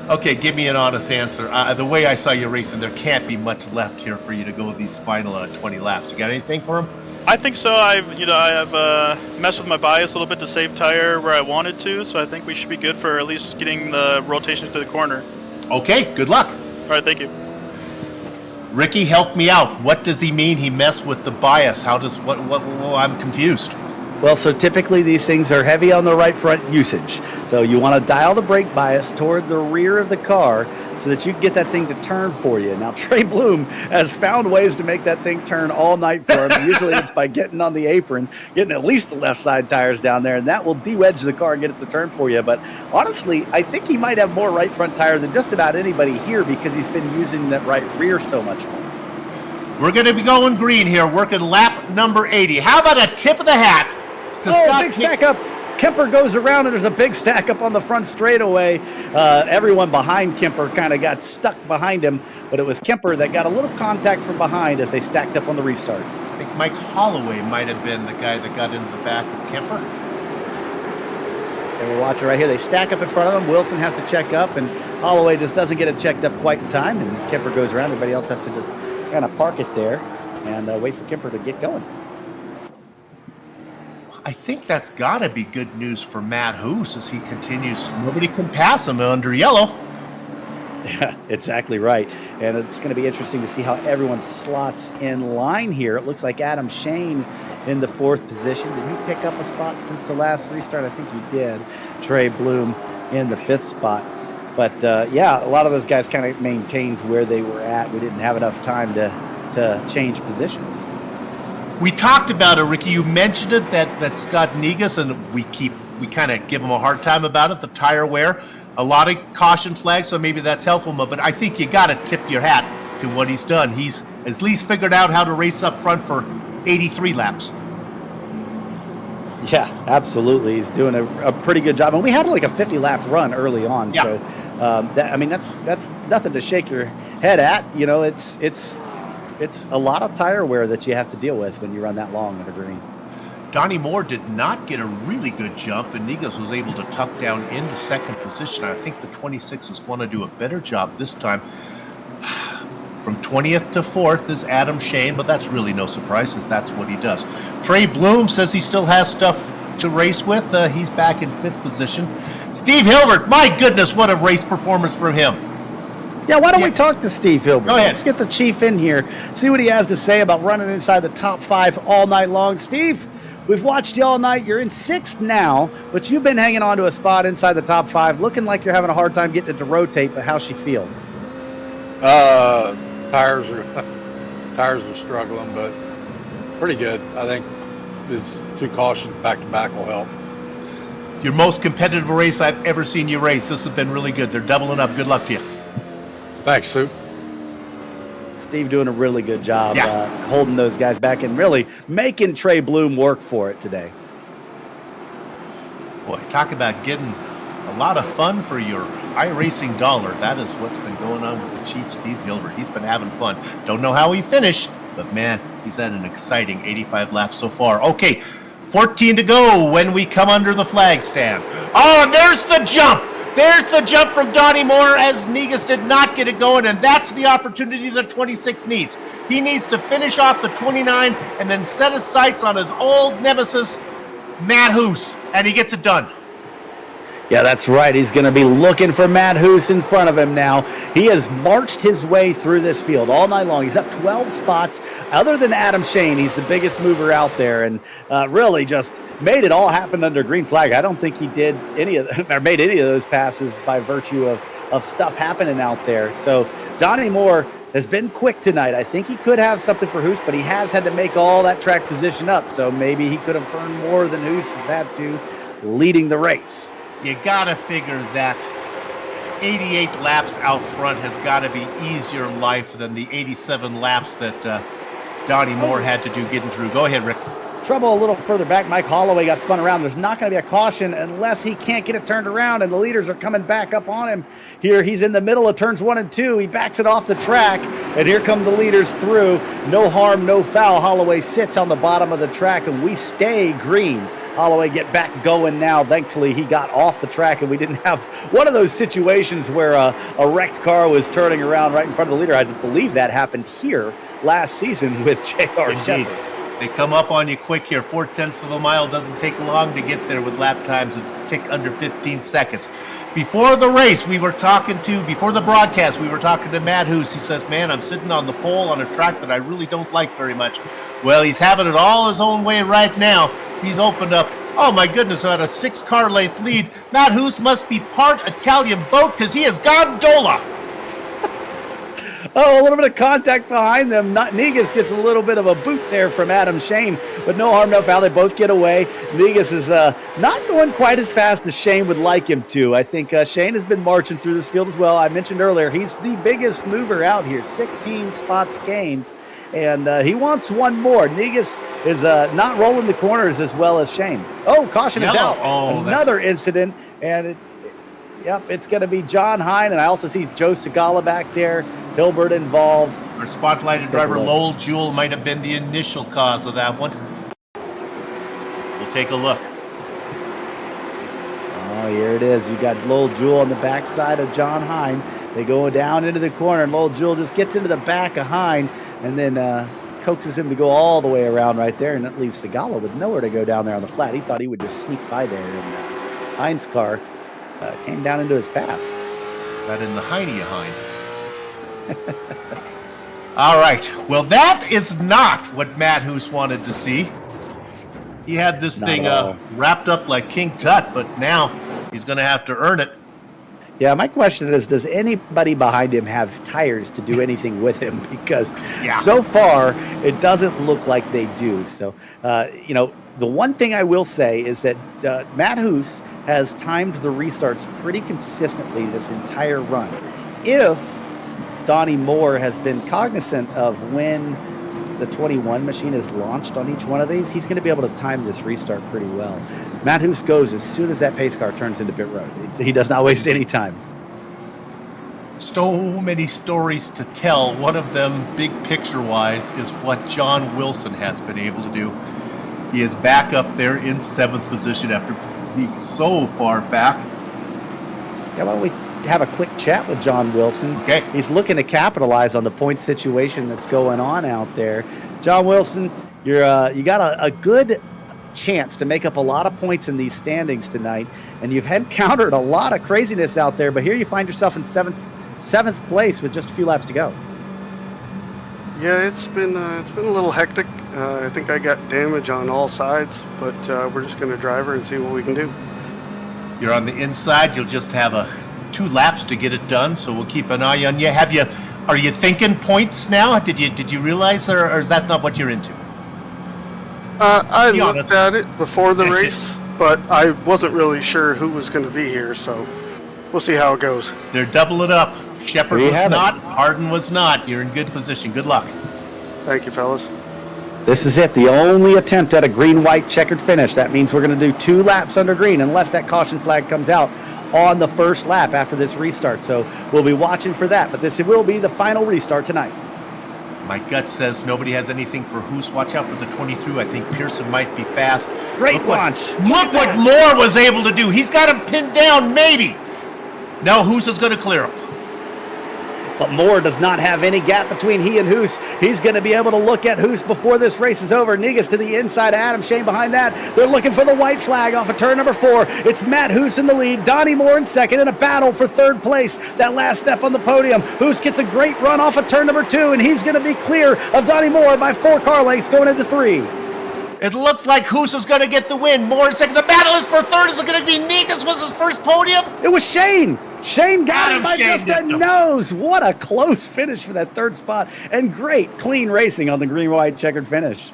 Okay, give me an honest answer. The way I saw you racing, there can't be much left here for you to go these final 20 laps. You got anything for him? I think so. I've messed with my bias a little bit to save tire where I wanted to, so I think we should be good for at least getting the rotations to the corner. Okay, good luck. All right, thank you. Ricky, help me out. What does he mean he messed with the bias? I'm confused. Well, so typically these things are heavy on the right front usage. So you want to dial the brake bias toward the rear of the car so that you can get that thing to turn for you. Now, Trey Bloom has found ways to make that thing turn all night for him. Usually it's by getting on the apron, getting at least the left side tires down there, and that will de-wedge the car and get it to turn for you. But honestly, I think he might have more right front tire than just about anybody here because he's been using that right rear so much more. We're going to be going green here, working lap number 80. How about a tip of the hat to Scott? Big stack up. Kemper goes around, and there's a big stack up on the front straightaway. Everyone behind Kemper kind of got stuck behind him, but it was Kemper that got a little contact from behind as they stacked up on the restart. I think Mike Holloway might have been the guy that got into the back of Kemper. And we're watching right here. They stack up in front of them. Wilson has to check up, and Holloway just doesn't get it checked up quite in time, and Kemper goes around. Everybody else has to just kind of park it there and wait for Kemper to get going. I think that's got to be good news for Matt Hoos as he continues. Nobody can pass him under yellow. Yeah, exactly right. And it's going to be interesting to see how everyone slots in line here. It looks like Adam Shane in the 4th position. Did he pick up a spot since the last restart? I think he did. Trey Bloom in the 5th spot. But, yeah, a lot of those guys kind of maintained where they were at. We didn't have enough time to change positions. We talked about it, Ricky. You mentioned it that Scott Negus, and we kind of give him a hard time about it, the tire wear. A lot of caution flags, so maybe that's helpful. But I think you got to tip your hat to what he's done. He's at least figured out how to race up front for 83 laps. Yeah, absolutely. He's doing a pretty good job. And we had like a 50-lap run early on. Yeah. So, that's nothing to shake your head at. You know, it's a lot of tire wear that you have to deal with when you run that long on a green. Donnie Moore did not get a really good jump, and Negus was able to tuck down into 2nd position. I think the 26 is going to do a better job this time. From 20th to 4th is Adam Shane, but that's really no surprise since that's what he does. Trey Bloom says he still has stuff to race with. He's back in 5th position. Steve Hilbert, my goodness, what a race performance from him. Yeah, why don't we talk to Steve Hilbert? Go ahead. Let's get the Chief in here, see what he has to say about running inside the top 5 all night long. Steve, we've watched you all night. You're in 6th now, but you've been hanging on to a spot inside the top 5, looking like you're having a hard time getting it to rotate, but how's she feel? Tires are struggling, but pretty good. I think it's 2 cautions back-to-back will help. Your most competitive race I've ever seen you race. This has been really good. They're doubling up. Good luck to you. Thanks, Sue. Steve doing a really good job holding those guys back and really making Trey Bloom work for it today. Boy, talk about getting a lot of fun for your iRacing dollar. That is what's been going on with the Chief, Steve Hilbert. He's been having fun. Don't know how he finished, but man, he's had an exciting 85 laps so far. Okay, 14 to go when we come under the flag stand. Oh, and there's the jump. There's the jump from Donnie Moore as Negus did not get it going, and that's the opportunity that 26 needs. He needs to finish off the 29 and then set his sights on his old nemesis, Matt Hoos, and he gets it done. Yeah, that's right. He's going to be looking for Matt Hoos in front of him now. He has marched his way through this field all night long. He's up 12 spots. Other than Adam Shane, he's the biggest mover out there and really just made it all happen under green flag. I don't think he did any of or made any of those passes by virtue of stuff happening out there. So Donnie Moore has been quick tonight. I think he could have something for Hoos, but he has had to make all that track position up. So maybe he could have burned more than Hoos has had to leading the race. You gotta figure that 88 laps out front has got to be easier life than the 87 laps that Donnie Moore had to do getting through. Go ahead, Rick. Trouble a little further back. Mike Holloway got spun around. There's not going to be a caution unless he can't get it turned around, and the leaders are coming back up on him. Here, he's in the middle of turns 1 and 2. He backs it off the track, and here come the leaders through. No harm, no foul. Holloway sits on the bottom of the track, and we stay green. Holloway get back going now. Thankfully, he got off the track, and we didn't have one of those situations where a wrecked car was turning around right in front of the leader. I believe that happened here last season with J.R. Shepard. They come up on you quick here. 0.4 of a mile doesn't take long to get there with lap times that tick under 15 seconds. Before the race, before the broadcast, we were talking to Matt Hoos. He says, man, I'm sitting on the pole on a track that I really don't like very much. Well, he's having it all his own way right now. He's opened up, oh my goodness, about a 6-car length lead. Matt Hoos must be part Italian boat because he has gondola. Oh, a little bit of contact behind them. Negus gets a little bit of a boot there from Adam Shane, but no harm, no foul. They both get away. Negus is not going quite as fast as Shane would like him to. I think Shane has been marching through this field as well. I mentioned earlier, he's the biggest mover out here, 16 spots gained, and he wants one more. Negus is not rolling the corners as well as Shane. Oh, caution is out. Oh, another incident, and it's going to be John Hine, and I also see Joe Segala back there. Hilbert involved. Our spotlighted driver, Lowell Jewell, might have been the initial cause of that one. We'll take a look. Oh, here it is. You got Lowell Jewell on the backside of John Hine. They go down into the corner, and Lowell Jewell just gets into the back of Hine, and then coaxes him to go all the way around right there, and that leaves Segala with nowhere to go down there on the flat. He thought he would just sneak by there, and Hine's car came down into his path. Got in the Heine of Hine. All right. Well, that is not what Matt Hoos wanted to see. He had this thing wrapped up like King Tut, but now he's going to have to earn it. Yeah, my question is, does anybody behind him have tires to do anything with him? Because so far, it doesn't look like they do. So, the one thing I will say is that Matt Hoos has timed the restarts pretty consistently this entire run. If Donnie Moore has been cognizant of when the 21 machine is launched on each one of these, he's going to be able to time this restart pretty well. Matt Hoos goes as soon as that pace car turns into pit road. He does not waste any time. So many stories to tell. One of them, big picture-wise, is what John Wilson has been able to do. He is back up there in 7th position after being so far back. Yeah, why don't we have a quick chat with John Wilson. Okay. He's looking to capitalize on the point situation that's going on out there. John Wilson, you got a good chance to make up a lot of points in these standings tonight, and you've encountered a lot of craziness out there, but here you find yourself in seventh place with just a few laps to go. Yeah, it's been a little hectic. I think I got damage on all sides, but we're just going to drive her and see what we can do. You're on the inside. You'll just have 2 laps to get it done, so we'll keep an eye on you. Are you thinking points now? Did you realize, or is that not what you're into? I Be looked honest. at it before the race, but I wasn't really sure who was going to be here, so we'll see how it goes. They're doubling it up. Shepard There you was have it. not. Harden was not. You're in good position. Good luck. Thank you, fellas. This is it, the only attempt at a green-white checkered finish. That means we're going to do 2 laps under green unless that caution flag comes out on the first lap after this restart. So we'll be watching for that, but this will be the final restart tonight. My gut says nobody has anything for Hoos. Watch out for the 22. I think Pearson might be fast. Great Look what- launch. Look what Moore was able to do. He's got him pinned down, maybe. Now Hoos is going to clear him. But Moore does not have any gap between he and Hoos. He's going to be able to look at Hoos before this race is over. Negus to the inside, Adam Shane behind that. They're looking for the white flag off of turn number 4. It's Matt Hoos in the lead, Donnie Moore in second, in a battle for third place. That last step on the podium. Hoos gets a great run off of turn number 2, and he's going to be clear of Donnie Moore by 4 car lengths going into 3. It looks like Hoos is going to get the win. Moore in second. The battle is for third. Is it going to be Negus? Was his first podium? It was Shane. Shane got Adam it by Shane just a did them. nose. What a close finish for that third spot. And great, clean racing on the green-white checkered finish.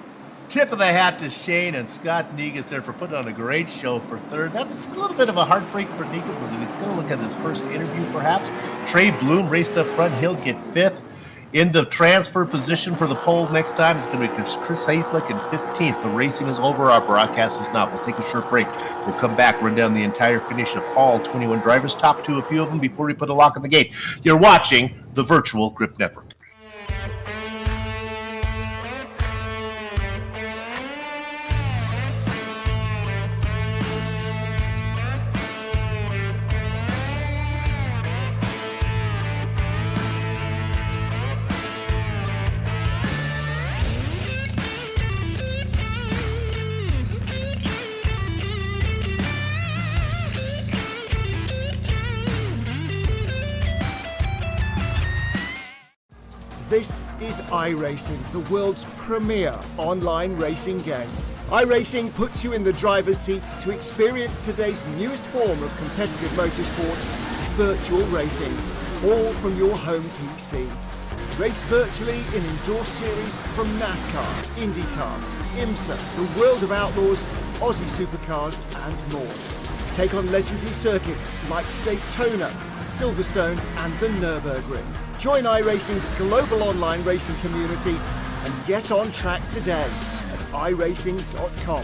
Tip of the hat to Shane and Scott Negus there for putting on a great show for third. That's a little bit of a heartbreak for Negus as he's going to look at his first interview perhaps. Trey Bloom raced up front. He'll get 5th. In the transfer position for the pole next time is going to be Chris Haslick in 15th. The racing is over. Our broadcast is not. We'll take a short break. We'll come back, run down the entire finish of all 21 drivers, talk to a few of them before we put a lock on the gate. You're watching the Virtual Grip Network. This is iRacing, the world's premier online racing game. iRacing puts you in the driver's seat to experience today's newest form of competitive motorsport, virtual racing, all from your home PC. Race virtually in endorsed series from NASCAR, IndyCar, IMSA, the World of Outlaws, Aussie Supercars and more. Take on legendary circuits like Daytona, Silverstone and the Nürburgring. Join iRacing's global online racing community and get on track today at iRacing.com.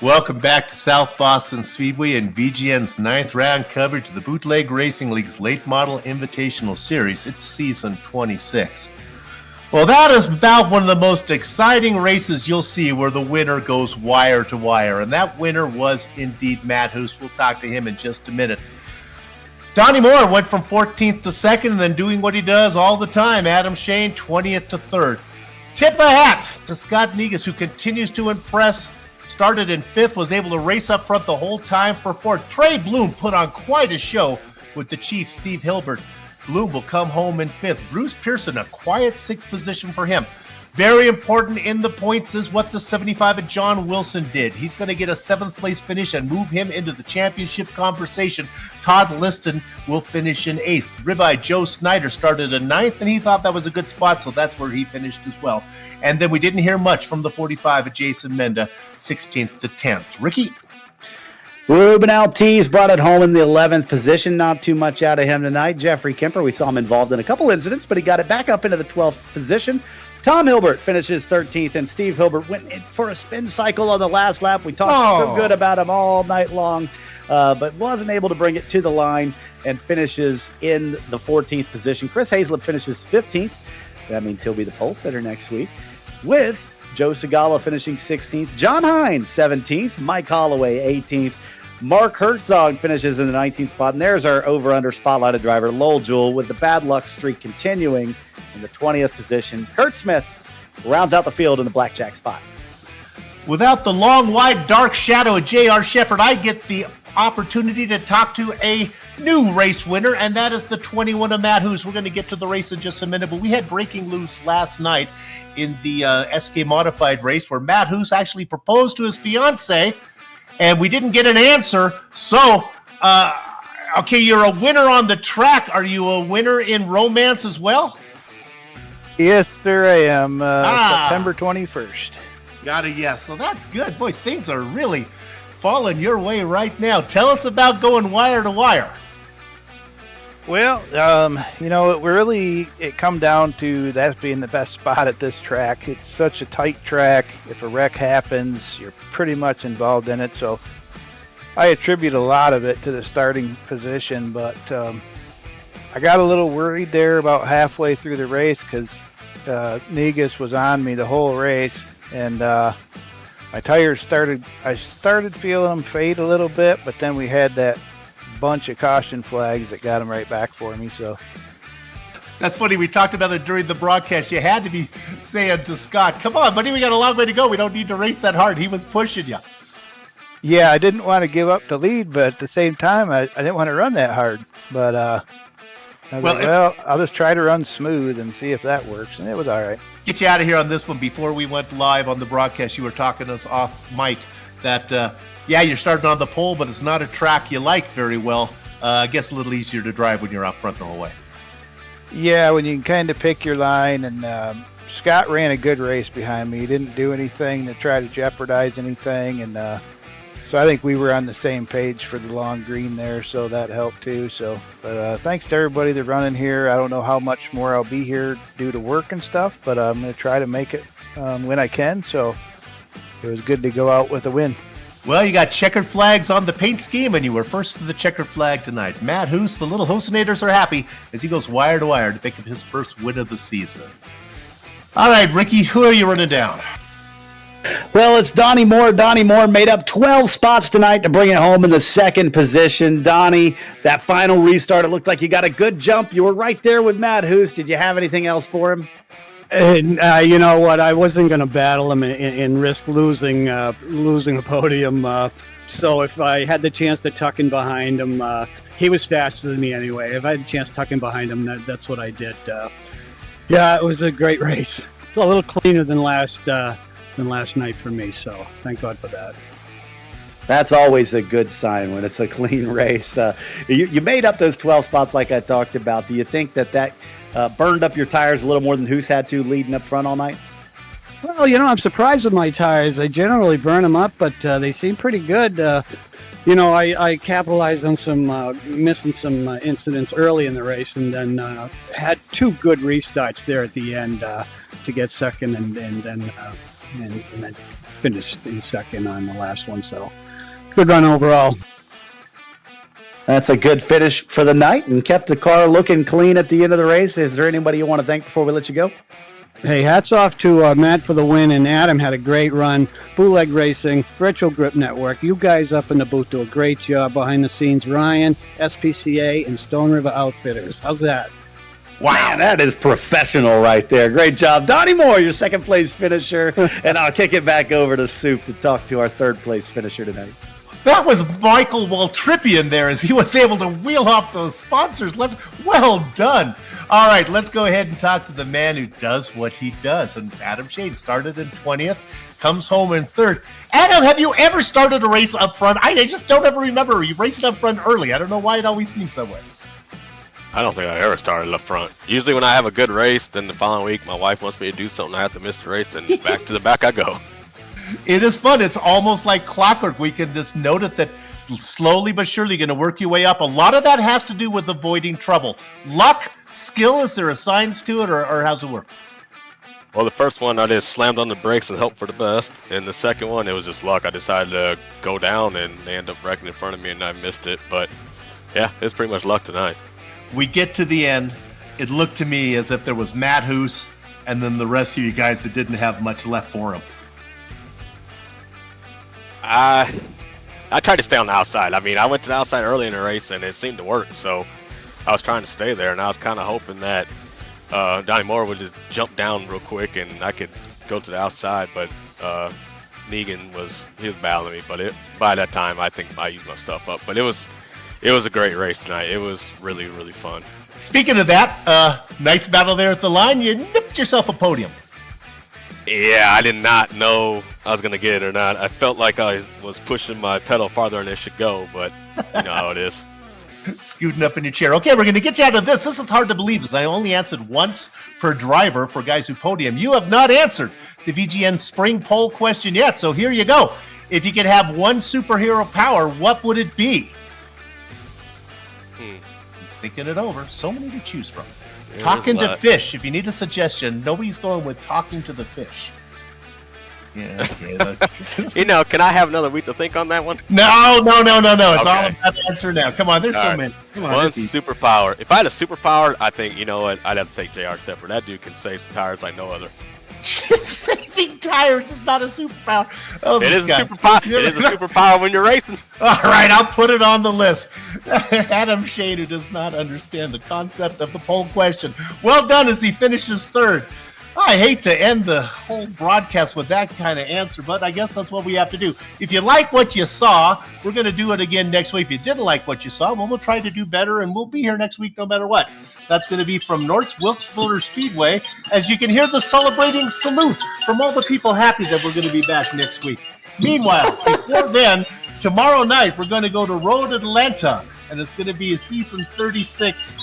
Welcome back to South Boston Speedway and VGN's 9th round coverage of the Bootleg Racing League's Late Model Invitational Series. It's season 26. Well, that is about one of the most exciting races you'll see where the winner goes wire to wire. And that winner was indeed Matt Hoos. We'll talk to him in just a minute. Donnie Moore went from 14th to 2nd and then doing what he does all the time. Adam Shane, 20th to 3rd. Tip of the hat to Scott Negus, who continues to impress. Started in 5th, was able to race up front the whole time for 4th. Trey Bloom put on quite a show with the Chief, Steve Hilbert. Bloom will come home in 5th. Bruce Pearson, a quiet 6th position for him. Very important in the points is what the 75 of John Wilson did. He's going to get a 7th place finish and move him into the championship conversation. Todd Liston will finish in 8th. Ribeye Joe Snyder started in 9th, and he thought that was a good spot, so that's where he finished as well. And then we didn't hear much from the 45 of Jason Menda, 16th to 10th. Ricky? Ruben Altiz brought it home in the 11th position. Not too much out of him tonight. Jeffrey Kemper, we saw him involved in a couple incidents, but he got it back up into the 12th position. Tom Hilbert finishes 13th, and Steve Hilbert went in for a spin cycle on the last lap. We talked so good about him all night long, but wasn't able to bring it to the line and finishes in the 14th position. Chris Hazlett finishes 15th. That means he'll be the pole sitter next week, with Joe Segala finishing 16th. John Hines, 17th. Mike Holloway, 18th. Mark Herzog finishes in the 19th spot. And there's our over-under spotlighted driver, Lowell Jewell, with the bad luck streak continuing in the 20th position. Kurt Smith rounds out the field in the blackjack spot. Without the long, wide, dark shadow of J.R. Shepard, I get the opportunity to talk to a new race winner, and that is the 21 of Matt Hoos. We're going to get to the race in just a minute, but we had breaking loose last night in the SK Modified race where Matt Hoos actually proposed to his fiance, and we didn't get an answer. So, okay, you're a winner on the track. Are you a winner in romance as well? Yes, sir, I am. September 21st. Got a yes. Well, that's good. Boy, things are really falling your way right now. Tell us about going wire to wire. Well, it come down to that being the best spot at this track. It's such a tight track. If a wreck happens, you're pretty much involved in it. So I attribute a lot of it to the starting position, but I got a little worried there about halfway through the race because Negus was on me the whole race, and my tires I started feeling them fade a little bit, but then we had that bunch of caution flags that got them right back for me. So that's funny. We talked about it during the broadcast. You had to be saying to Scott, come on, buddy, we got a long way to go. We don't need to race that hard. He was pushing you. Yeah, I didn't want to give up the lead, but at the same time, I didn't want to run that hard. But I'll just try to run smooth and see if that works. And it was all right. Get you out of here on this one. Before we went live on the broadcast, you were talking to us off mic that, you're starting on the pole, but it's not a track you like very well. I guess a little easier to drive when you're out front the whole way. Yeah, when you can kind of pick your line. And Scott ran a good race behind me. He didn't do anything to try to jeopardize anything. And so I think we were on the same page for the long green there, so that helped too. So, but thanks to everybody that's running here. I don't know how much more I'll be here due to work and stuff, but I'm going to try to make it when I can. So it was good to go out with a win. Well, you got checkered flags on the paint scheme, and you were first to the checkered flag tonight. Matt Hoos, the little Hoosenators are happy as he goes wire to wire to pick up his first win of the season. All right, Ricky, who are you running down? Well, it's Donnie Moore. Donnie Moore made up 12 spots tonight to bring it home in the second position. Donnie, that final restart, it looked like you got a good jump. You were right there with Matt Hoos. Did you have anything else for him? You know what? I wasn't going to battle him and risk losing the podium. So if I had the chance to tuck in behind him, he was faster than me anyway. If I had a chance to tuck in behind him, that's what I did. It was a great race. It's a little cleaner than last night for me. So thank God for that. That's always a good sign when it's a clean race. You made up those 12 spots like I talked about. Do you think that burned up your tires a little more than Hoos had to leading up front all night? Well, I'm surprised with my tires. I generally burn them up, but they seem pretty good. I capitalized on some missing some incidents early in the race, and then had two good restarts there at the end to get second, and then finished in second on the last one. So good run overall. That's a good finish for the night and kept the car looking clean at the end of the race. Is there anybody you want to thank before we let you go? Hey, hats off to Matt for the win, and Adam had a great run. Bootleg Racing, Virtual Grip Network. You guys up in the booth do a great job behind the scenes. Ryan, SPCA, and Stone River Outfitters. How's that? Wow, man, that is professional right there. Great job. Donnie Moore, your second place finisher. And I'll kick it back over to Soup to talk to our third place finisher tonight. That was Michael Waltripian there as he was able to wheel off those sponsors left. Well done. All right, let's go ahead and talk to the man who does what he does. And it's Adam Shane. Started in 20th, comes home in third. Adam, have you ever started a race up front? I just don't ever remember you racing up front early. I don't know why it always seems that way. I don't think I ever started up front. Usually when I have a good race, then the following week my wife wants me to do something, I have to miss the race, and back to the back I go. It is fun. It's almost like clockwork. We can just note it that slowly but surely going to work your way up. A lot of that has to do with avoiding trouble. Luck, skill, is there a science to it, or how's it work? Well, the first one, I just slammed on the brakes and hoped for the best. And the second one, it was just luck. I decided to go down, and they ended up wrecking in front of me, and I missed it. But, yeah, it's pretty much luck tonight. We get to the end. It looked to me as if there was Matt Hoos and then the rest of you guys that didn't have much left for him. I tried to stay on the outside. I mean, I went to the outside early in the race, and it seemed to work. So I was trying to stay there, and I was kind of hoping that Donnie Moore would just jump down real quick, and I could go to the outside. But Negan he was battling me. But by that time, I think I used my stuff up. But it was a great race tonight. It was really, really fun. Speaking of that, nice battle there at the line. You nipped yourself a podium. Yeah, I did not know I was going to get it or not. I felt like I was pushing my pedal farther than it should go, but you know how it is. Scooting up in your chair. Okay, we're going to get you out of this. This is hard to believe, as I only answered once per driver for guys who podium. You have not answered the VGN spring poll question yet, so here you go. If you could have one superhero power, what would it be? He's thinking it over. So many to choose from. Yeah, talking to fish. If you need a suggestion, nobody's going with talking to the fish. Yeah. Okay, can I have another week to think on that one? No. It's Okay. all about the answer now. Come on, there's so many. Come on, one superpower. If I had a superpower, I think, you know what, I'd have to take JR Stepper. That dude can save some tires like no other. Saving tires is not a superpower. Oh, it is a superpower. It is a superpower when you're racing. All right, I'll put it on the list. Adam Shane, who does not understand the concept of the poll question. Well done as he finishes third. I hate to end the whole broadcast with that kind of answer, but I guess that's what we have to do. If you like what you saw, we're going to do it again next week. If you didn't like what you saw, well, we'll try to do better, and we'll be here next week no matter what. That's going to be from North Wilkes-Butler Speedway, as you can hear the celebrating salute from all the people happy that we're going to be back next week. Meanwhile, before then, tomorrow night, we're going to go to Road Atlanta, and it's going to be a season 36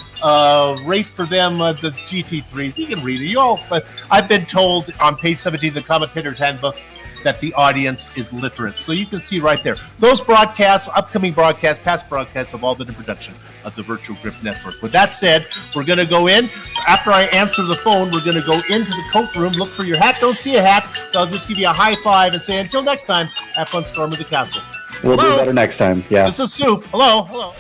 race for them, the GT3s. You can read it. I've been told on page 17 of the commentator's handbook that the audience is literate. So you can see right there. Those broadcasts, upcoming broadcasts, past broadcasts have all been in production of the Virtual Grip Network. With that said, we're going to go in. After I answer the phone, we're going to go into the coat room, look for your hat. Don't see a hat, so I'll just give you a high five and say, until next time, have fun storming the castle. We'll do better next time. Yeah. This is Soup. Hello.